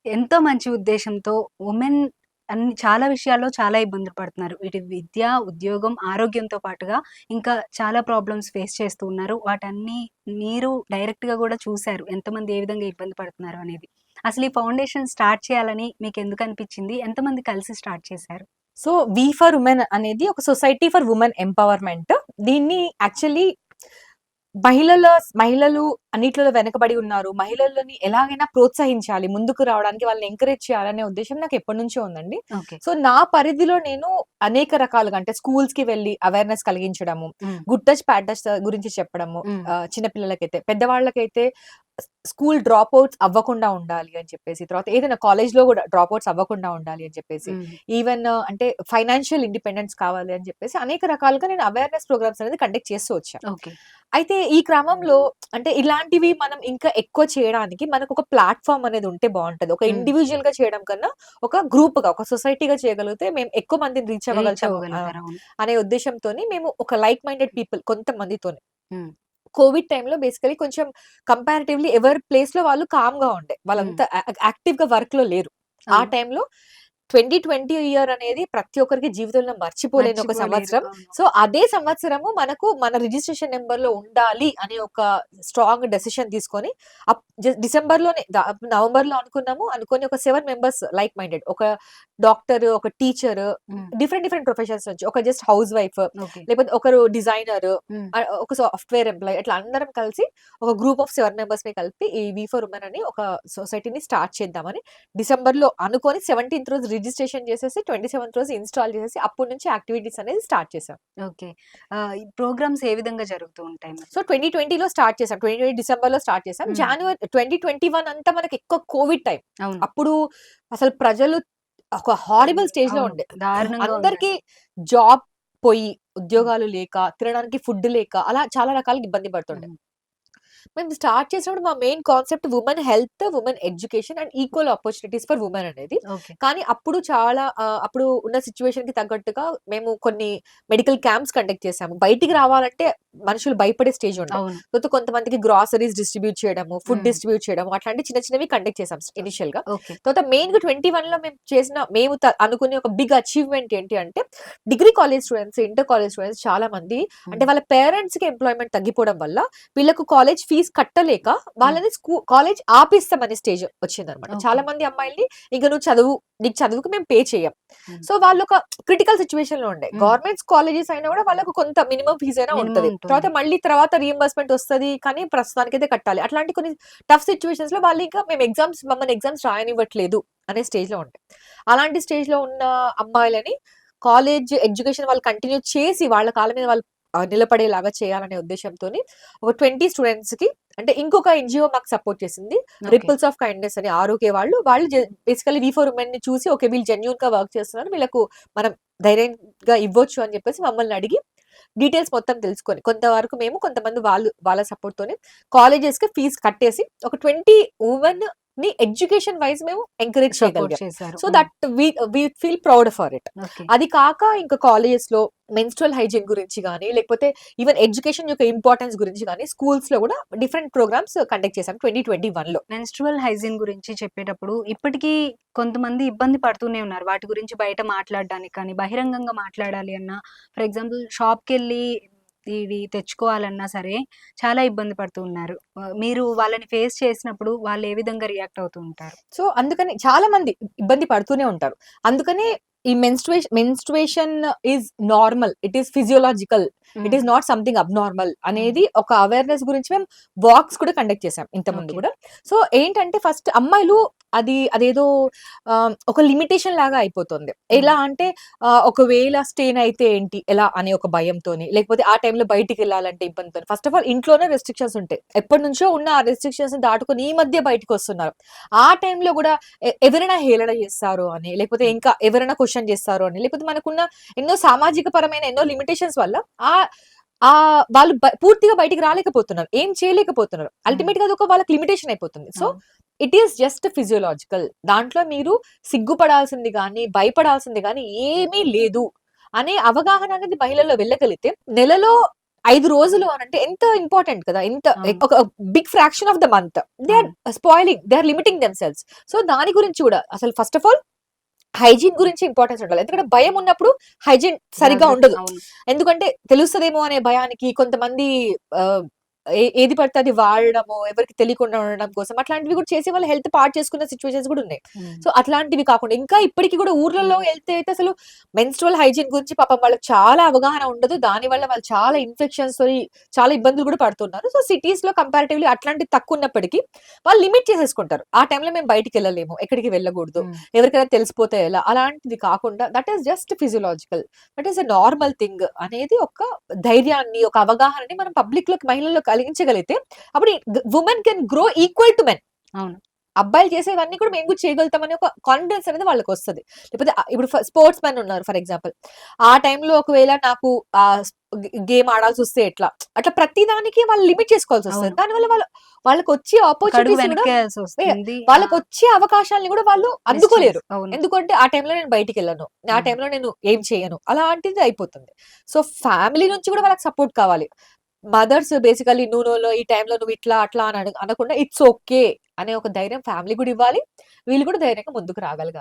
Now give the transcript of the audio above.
ఎంతో మంచి ఉద్దేశంతో ఉమెన్ చాలా విషయాల్లో చాలా ఇబ్బందులు పడుతున్నారు. ఇటు విద్య, ఉద్యోగం, ఆరోగ్యంతో పాటుగా ఇంకా చాలా ప్రాబ్లమ్స్ ఫేస్ చేస్తూ ఉన్నారు. వాటన్నీ మీరు డైరెక్ట్‌గా గూడా చూసారు. ఎంతమంది ఏ విధంగా ఇబ్బంది పడుతున్నారు అనేది. అసలు ఈ ఫౌండేషన్ స్టార్ట్ చేయాలని మీకెందుకు అనిపిచ్చింది? ఎంతమంది కలిసి స్టార్ట్ చేశారు? సో, 'వి ఫర్ ఉమెన్' అనేది ఒక సొసైటీ ఫర్ వుమెన్ ఎంపవర్‌మెంట్. దీన్ని యాక్చువల్లీ మహిళలు అన్నిట్లలో వెనకబడి ఉన్నారు. మహిళలని ఎలాగైనా ప్రోత్సహించాలి, ముందుకు రావడానికి వాళ్ళని ఎంకరేజ్ చేయాలనే ఉద్దేశ్యం నాకు ఎప్పటినుంచో ఉందండి. ఓకే. సో, నా పరిధిలో నేను అనేక రకాలుగా అంటే స్కూల్స్‌కి వెళ్లి అవేర్‌నెస్ కలిగించడము, హ్మ్. గుడ్ టచ్, బ్యాడ్ టచ్ గురించి చెప్పడము. హ్మ్. చిన్న పిల్లలకైతే, పెద్దవాళ్ళకైతే స్కూల్ డ్రాప్ ఔట్స్ అవ్వకుండా ఉండాలి అని చెప్పేసి, తర్వాత ఏదైనా కాలేజ్‌లో గూడా డ్రాప్ ఔట్స్ అవ్వకుండా ఉండాలి అని చెప్పేసి, హ్మ్. ఈవెన్ అంటే ఫైనాన్షియల్ ఇండిపెండెన్స్ కావాలి అని చెప్పేసి అనేక రకాలుగా నేను అవేర్‌నెస్ ప్రోగ్రామ్స్ అనేది కండక్ట్ చేస్తూ వచ్చా. ఓకే. అయితే ఈ క్రమంలో అంటే ఇలాంటివి మనం ఇంకా ఎక్కువ చేయడానికి మనకొక ప్లాట్‌ఫార్మ్ అనేది ఉంటే బావుంటది. ఒక హ్మ్. ఇండివిడ్యుయల్‌గా చేయడం కన్నా ఒక గ్రూప్‌గా, ఒక సొసైటీగా చేయగలిగితే మేము ఎక్కువ మందిని రీచ్ రీచ్ అవ్వగలుగుతాము అవ్వగలుగుతారు. అవును. అనే ఉద్దేశ్యంతోని మేము ఒక లైక్ మైండెడ్ పీపుల్ కొంతమందితోని హ్మ్. కోవిడ్ టైమ్‌లో బేసికల్లీ కొంచెం కంపారిటివ్‌లీ ఎవరి ప్లేస్‌లో వాళ్ళు కామ్‌గా ఉండే. హ్మ్. వాళ్ళంతా యాక్టివ్‌గా వర్క్‌లో లేరు. ఆ అవును. టైమ్‌లో 2020 ఇయర్ అనేది ప్రతి ఒక్కరికి జీవితంలో మర్చిపోలేని ఒక మర్చిపోలేరు. సంవత్సరం. అవును. సో, అదే సంవత్సరము మనకు మన రిజిస్ట్రేషన్ నంబర్‌లో ఉండాలి అనే ఒక స్ట్రాంగ్ డెసిషన్ తీసుకొని డిసెంబర్‌లోనే నవంబర్‌లో అనుకున్నాము. అనుకోని ఒక 7 మెంబర్స్ లైక్ మైండెడ్, ఒక డాక్టర్, ఒక టీచర్, హ్మ్. డిఫరెంట్ ప్రొఫెషన్స్ నుంచి, ఒక జస్ట్ హౌస్ వైఫ్, ఓకే. లేకపోతే ఒకరు డిజైనర్, హ్మ్. ఒక సాఫ్ట్‌వేర్ ఎంప్లాయీ, ఇట్లా అందరం కలిసి ఒక గ్రూప్ ఆఫ్ 7 మెంబర్స్‌ని కలిపి ఈ వి ఫర్ వుమెన్ అని ఒక సొసైటీని స్టార్ట్ చేద్దామని డిసెంబర్‌లో అనుకోని 17థ్ రోజు రిజిస్ట్రేషన్ చేసేసి 27థ్ రోజు ఇన్‌స్టాల్ చేసేసి అప్పటి నుంచి యాక్టివిటీస్ అనేది స్టార్ట్ చేసాం. ఓకే. ఈ ప్రోగ్రామ్స్ ఏ విధంగా జరుగుతూ ఉంటాయి మరి? సో, 2020లో స్టార్ట్ చేసాం. 2020 డిసెంబర్‌లో స్టార్ట్ చేసాం. హ్మ్. జాన్యువరి 2021 అంతా మనకి ఎక్కువ కోవిడ్ టైమ్. అవును. అప్పుడు అసలు ప్రజలు ఒక హారిబుల్ స్టేజ్‌లో అవును. ఉండే. దారుణంగా అందరికి ఉందసలు. జాబ్ పోయి, హ్మ్. ఉద్యోగాలు లేక, తినడానికి ఫుడ్ లేక అలా చాలా రకాలుగా ఇబ్బంది పడుతుండే. హ్మ్. మేము స్టార్ట్ చేసినప్పుడు మా main concept women health, women education and equal opportunities for women అనేది. ఓకే. కానీ అప్పుడు చాలా అప్పుడు ఉన్న సిట్యుయేషన్‌కి తగ్గట్టుగా మేము కొన్ని మెడికల్ క్యాంప్స్ కండక్ట్ చేసాము. బయటికి రావాలంటే మనుషులు భయపడే స్టేజ్ ఉండే. అవును. తర్వాత కొంతమందికి గ్రాసరీస్ డిస్ట్రిబ్యూట్ చేయడము, ఫుడ్ హ్మ్. డిస్ట్రిబ్యూట్ చేయడము అట్లాంటి చిన్న చిన్నవి కండక్ట్ చేసాం ఇనిషియల్‌గా. ఓకే. తర్వాత మెయిన్‌గా 21లో మేము అనుకునే ఒక బిగ్ అచీవ్‌మెంట్ ఏంటి అంటే degree college students, inter college students చాలా మంది అంటే హ్మ్. వాళ్ళ పేరెంట్స్‌కి ఎంప్లాయ్‌మెంట్ తగ్గిపోవడం వల్ల వీళ్ళకు కాలేజ్ ఫీస్ కట్టలేక హ్మ్. వాళ్ళని కాలేజ్ ఆపేస్తామనే స్టేజ్ వచ్చిందనమాట. ఓకే. చాలా మంది అమ్మాయిల్ని ఇంక నువ్వు చదువు, నీకు చదువుకు మేము పే చెయ్యం. హ్మ్. సో, వాళ్ళొక క్రిటికల్ సిట్యుయేషన్‌లో ఉండే. హ్మ్. గవర్నమెంట్స్ కాలేజెస్ అయినా గూడా వాళ్ళకు కొంత మినిమమ్ ఫీస్ అయినా మినిమమ్ ఉంటది. ఉంటుంది. తర్వాత రీయింబర్స్‌మెంట్ వస్తది. కానీ ప్రస్తుతానికైతే కట్టాలి. అట్లాంటి కొన్ని టఫ్ సిట్యుయేషన్స్‌లో వాళ్ళు ఇంకా మమ్మల్ని ఎగ్జామ్స్ రాయనివ్వట్లేదు అనే స్టేజ్‌లో ఉండే. అలాంటి స్టేజ్‌లో ఉన్న అమ్మాయిలని కాలేజ్ ఎడ్యుకేషన్ వాళ్ళు కంటిన్యూ చేసి వాళ్ళ కాళ్ళ మీద వాళ్ళు నిలబడేలాగా చేయాలనే ఉద్దేశ్యంతోని ఒక 20 స్టూడెంట్స్‌కి అంటే ఇంకొక ఎన్‌జీఓ మాకు సపోర్ట్ చేసింది. ఓకే. 'రిపుల్స్ ఆఫ్ కైండ్‌నెస్' అని ఆర్‌ఓకే వాళ్ళు. వాళ్ళు బేసికల్లీ వి ఫర్ వుమెన్‌ని చూసి ఓకే, వీళ్ళు జెన్యూన్‌గా వర్క్ చేస్తున్నారు. వీళ్ళకు మనం ధైర్యంగా ఇవ్వచ్చు అని చెప్పేసి మమ్మల్ని అడిగి డీటెయిల్స్ మొత్తం తెలుసుకొని కొంతవరకు మేము, కొంతమంది వాళ్ళ సపోర్ట్‌తోని కాలేజెస్‌కి ఫీస్ కట్టేసి ఒక 20 వుమెన్‌ని ఎడ్యుకేషన్ వైస్ మేము ఎంకరేజ్ సపోర్ట్ చేయగలిగాం. చేశారు. So hmm. That we feel proud for it. Okay. అది కాక ఇంకా కాలేజెస్‌లో మెన్‌స్ట్రువల్ హైజీన్ గురించి గాని, లేకపోతే ఈవెన్ ఎడ్యుకేషన్ యొక్క ఇంపార్టెన్స్ గురించి గాని స్కూల్స్‌లో గూడా డిఫరెంట్ ప్రోగ్రామ్స్ కండక్ట్ చేసాం 2021లో. మెన్‌స్ట్రువల్ హైజీన్ గురించి చెప్పేటప్పుడు ఇప్పటికీ కొంతమంది ఇబ్బంది పడుతూనే ఉన్నారు. వాటి గురించి బయట మాట్లాడడానికి కానీ, బహిరంగంగా మాట్లాడాలి అన్నా, ఫర్ ఎగ్జాంపుల్ షాప్‌కెళ్ళి ఇవి తెచ్చుకోవాలన్నా సరే చాలా ఇబ్బంది పడుతూ ఉన్నారు. మీరు వాళ్ళని ఫేస్ చేసినప్పుడు వాళ్ళు ఏ విధంగా రియాక్ట్ అవుతూ ఉంటారు? సో, అందుకని చాలా మంది ఇబ్బంది పడుతూనే ఉంటారు. అందుకనే ఈ menstruation is normal. It is physiological. It హ్మ్. ఈస్ నాట్ సంథింగ్ అబ్‌నార్మల్ హ్మ్. అనేది ఒక అవేర్‌నెస్ గురించి మేము వాక్స్ కూడా కండక్ట్ చేసాం ఇంతకుముందు ఓకే. గూడా. సో, ఏంటంటే ఫస్ట్ అమ్మాయిలు అదేదో ఒక లిమిటేషన్ లాగా అయిపోతుంది. హ్మ్. ఎలా అంటే ఒకవేళ స్టెయిన్ అయితే ఏంటి? ఎలా అనే ఒక భయంతోని, లేకపోతే ఆ టైంలో బయటికెళ్ళాలంటే ఇబ్బందితోని. ఫస్ట్ ఆఫ్ ఆల్ ఇంట్లోనే రెస్ట్రిక్షన్స్ ఉంటాయి. ఎప్పటినుంచో ఉన్న ఆ రెస్ట్రిక్షన్స్‌ని దాటుకొని ఈ మధ్య బయటికొస్తున్నారు. ఆ టైంలో గూడా ఎవరైనా హేళన చేస్తారు అని, లేకపోతే హ్మ్. ఇంకా ఎవరైనా క్వెషన్ చేస్తారు అని, లేకపోతే మనకున్న ఎన్నో సామాజిక పరమైన ఎన్నో లిమిటేషన్స్ వల్ల ఆహ్, వాళ్ళు పూర్తిగా బయటికి రాలేకపోతున్నారు. ఏం చేయలేకపోతున్నారు. హ్మ్. అల్టిమేట్‌గా అదొక వాళ్ళకి లిమిటేషన్ అయిపోతుంది. సో, అవును. It is just physiological. దాంట్లో మీరు సిగ్గుపడాల్సింది గాని, భయపడాల్సింది గాని ఏమీ లేదు అనే అవగాహన అనేది మహిళల్లో వెళ్ళగలిగితే నెలలో 5 రోజులు అనంటే ఎంత ఇంపార్టెంట్ కదా! ఎంత అవును. ఒక big fraction of the month. They are అవును. Spoiling. They are limiting themselves. So, దాని గురించి కూడా అసలు ఫస్ట్ ఆఫ్ ఆల్ హైజీన్ గురించి ఇంపార్టెన్స్ ఉండాలి. ఎందుకంటే భయం ఉన్నప్పుడు హైజీన్ సరిగ్గా జాగ్రత్త. ఉండదు. అవును. ఎందుకంటే తెలుస్తదేమో అనే భయానికి కొంతమంది ఆహ్, ఏది పడితే అది వాడడము, ఎవరికీ తెలియకుండా ఉండడం కోసం అట్లాంటివి కూడా చేసి వాళ్ళ హెల్త్ పాడు చేసుకున్న సిట్యుయేషన్స్ కూడా ఉన్నాయి. హ్మ్. సో, అట్లాంటివి కాకుండా ఇంకా ఇప్పటికి కూడా ఊర్లలో ఎళ్తే అయితే అసలు మెన్‌స్ట్రువల్ హైజీన్ గురించి పాపం వాళ్ళకి చాలా అవగాహన ఉండదు. దానివల్ల వాళ్ళు చాలా ఇన్ఫెక్షన్స్‌తోని చాలా ఇబ్బందులు కూడా పడుతున్నారు. సో, సిటీస్‌లో కంపారిటివ్‌లీ అట్లాంటివి తక్కువున్నప్పటికి వాళ్ళు లిమిట్ చేసేసుకుంటారు. ఆ టైంలో మేము బయటికెళ్ళలేము. ఎక్కడికి వెళ్ళకూడదు. హ్మ్. ఎవరికైనా తెలిసిపోతే ఎలా? అలాంటిది కాకుండా that is just physiological. That is a normal thing అనేది ఒక ధైర్యాన్ని, ఒక అవగాహనని మనం పబ్లిక్‌లోకి మహిళల్లో కలిగించగలిగితే అప్పుడు women can grow equal to men. అవును. అబ్బాయిలు చేసేవన్నీ కూడా మేము కూడా చేయగలుగుతామనే ఒక కాన్ఫిడెన్స్ అనేది వాళ్ళకొస్తది. లేకపోతే ఇప్పుడు స్పోర్ట్స్ మెన్ ఉన్నారు ఫర్ ఎగ్జాంపుల్. ఆ టైంలో ఒకవేళ నాకు ఆహ్, గేమ్ ఆడాల్సొస్తే ఎట్లా? అట్లా ప్రతి దానికి వాళ్ళు లిమిట్ చేసుకోవాల్సొస్తది. అవును. దానివల్ల వాళ్ళకొచ్చే ఒక అడుగు ఆపర్చునిటీస్ కూడా వెనక్కేయాల్సొస్తుంది. ఆ! వాళ్ళకొచ్చే అవకాశాల్ని గూడా వాళ్ళు మిస్ చేసి అందుకోలేరు. అవును. ఎందుకంటే ఆ టైంలో నేను బయటికెళ్ళను. ఆ హ్మ్. టైంలో నేను ఏం చేయను. అలాంటిది అయిపోతుంది. సో, ఫ్యామిలీ నుంచి కూడా వాళ్ళకి సపోర్ట్ కావాలి. మదర్స్ బేసికల్లీ ఈ టైంలో నువ్వు ఇట్లా, అట్లా అని అనకుండా ఇట్స్ ఓకే అనే ఒక ధైర్యం ఫ్యామిలీ కూడా ఇవ్వాలి. వీళ్ళు కూడా ధైర్యంగా ముందుకు రాగలగాలి.